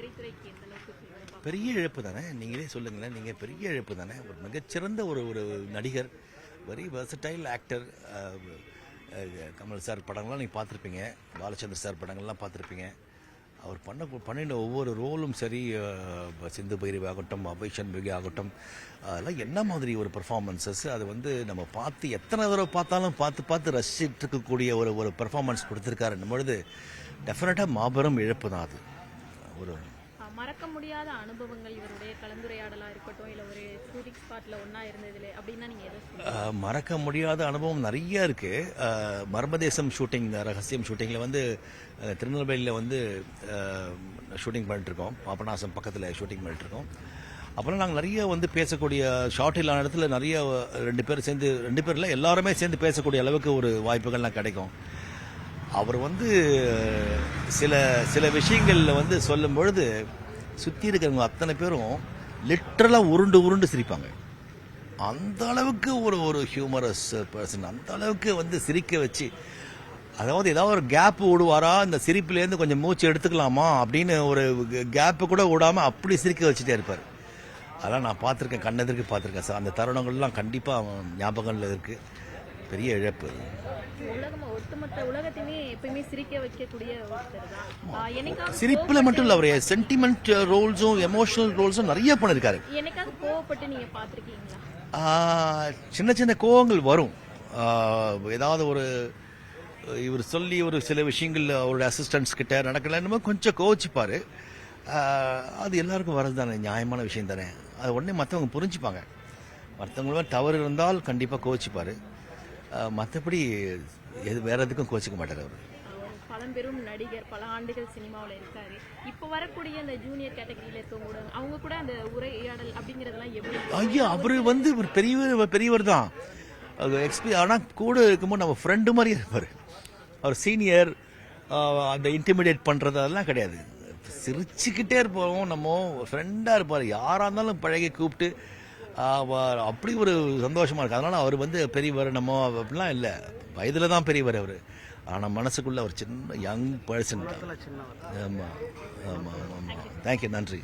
திரைத்துறைக்கு எந்த அளவுக்கு பெரிய இழப்பு தானே, நீங்களே சொல்லுங்களேன். நீங்கள் பெரிய இழப்பு தானே. ஒரு மிகச்சிறந்த ஒரு நடிகர், very versatile actor. Kamal sir படங்கள்லாம் நீங்கள் பார்த்துருப்பீங்க, பாலச்சந்தர் சார் படங்கள்லாம் பார்த்துருப்பீங்க. அவர் பண்ணின ஒவ்வொரு ரோலும் சரி, சிந்து பைரவி ஆகட்டும், அபய் சண்முகி ஆகட்டும், அதெல்லாம் என்ன மாதிரி ஒரு பெர்ஃபார்மன்ஸஸ். அது நம்ம பார்த்து எத்தனை தடவை பார்த்தாலும் பார்த்து ரசிச்சுட்டு இருக்கக்கூடிய ஒரு பெர்ஃபார்மன்ஸ் கொடுத்துருக்காருன்னும் பொழுது டெஃபினட்டாக மாபெரும் இழப்பு தான் அது. ஒரு மறக்க முடியாத அனுபவங்கள் இவருடைய கலந்துரையாடலா இருக்கட்டும், இல்லை ஒரு ஷூட்டிங் ஸ்பாட்ல ஒன்னா இருந்ததுல அப்படின்னா நீங்க எதை மறக்க முடியாத அனுபவம் நிறைய இருக்கு. மர்மதேசம் ஷூட்டிங், ரகசியம் ஷூட்டிங்கில் திருநெல்வேலியில் ஷூட்டிங் பண்ணிட்டுருக்கோம். பாபநாசம் பக்கத்தில் ஷூட்டிங் பண்ணிட்டுருக்கோம். அப்புறம் நாங்கள் நிறைய பேசக்கூடிய ஷார்ட் இல்லாத இடத்துல நிறைய ரெண்டு பேரில் எல்லாருமே சேர்ந்து பேசக்கூடிய அளவுக்கு ஒரு வாய்ப்புகள்லாம் கிடைக்கும். அவர் சில விஷயங்களில் சொல்லும் பொழுது சுற்றி இருக்கிறவங்க அத்தனை பேரும் லிட்டரலாக உருண்டு சிரிப்பாங்க. அந்த அளவுக்கு ஒரு ஹியூமரஸ் பர்சன். அந்த அளவுக்கு சிரிக்க வச்சு, அதாவது ஏதாவது ஒரு கேப் விடுவாரா, இந்த சிரிப்புலேருந்து கொஞ்சம் மூச்சு எடுத்துக்கலாமா அப்படின்னு ஒரு கேப்பு கூட விடாமல் அப்படி சிரிக்க வச்சுட்டே இருப்பார். அதெல்லாம் நான் பார்த்துருக்கேன், கண்ணெதிர்க்கு பார்த்துருக்கேன் சார். அந்த தருணங்கள்லாம் கண்டிப்பாக ஞாபகங்கள் இருக்குது. பெரிய இழப்பு. சிரிப்புல மட்டும் இல்ல, அவர் சென்டிமெண்ட் ரோல்ஸும் எமோஷனல் ரோல்ஸும் நிறைய பண்ணிருக்காரு. சின்ன கோவங்கள் வரும். ஏதாவது இவர் சொல்லி ஒரு சில விஷயங்கள் அவருடைய அசிஸ்டன்ட்ஸ் கிட்ட நடக்கலன்னு கொஞ்சம் கோவிச்சுப்பாரு. அது எல்லாருக்கும் வர்றது தானே, நியாயமான விஷயம் தானே. அது உடனே மற்றவங்க புரிஞ்சுப்பாங்க. மற்றவங்களும் தவறு இருந்தால் கண்டிப்பாக கோவிச்சுப்பாரு. மற்றபடி வேற எதுக்கும் கோச்சிக்க மாட்டார். அவர் பழம்பெரும் நடிகர், பல ஆண்டுகள் சினிமாவில் இருக்காரு. இப்போ வரக்கூடிய அந்த ஜூனியர் கேட்டகரியில இருக்கவங்க அவங்க கூட அந்த உரையாடல் அப்படிங்கறதெல்லாம் எப்படி? ஐயா, அவரு ஒரு பெரியவர் தான். ஆனால் கூட இருக்கும்போது நம்ம ஃப்ரெண்டு மாதிரி இருப்பார். அவர் சீனியர், அந்த இன்டிமிடேட் பண்றது அதெல்லாம் கிடையாது. சிரிச்சுக்கிட்டே இருப்போம், நம்ம ஃப்ரெண்டா இருப்பார். யாரா இருந்தாலும் பழகி கூப்பிட்டு அப்படி ஒரு சந்தோஷமா இருக்கு. அதனால அவர் பெரியவர் நம்ம அப்படிலாம் இல்லை. வயதுல தான் பெரியவர் அவர். ஆனால் மனசுக்குள்ள ஒரு சின்ன யங் பர்சன். ஆமாம் ஆமாம் ஆமாம். தேங்க்யூ, நன்றி.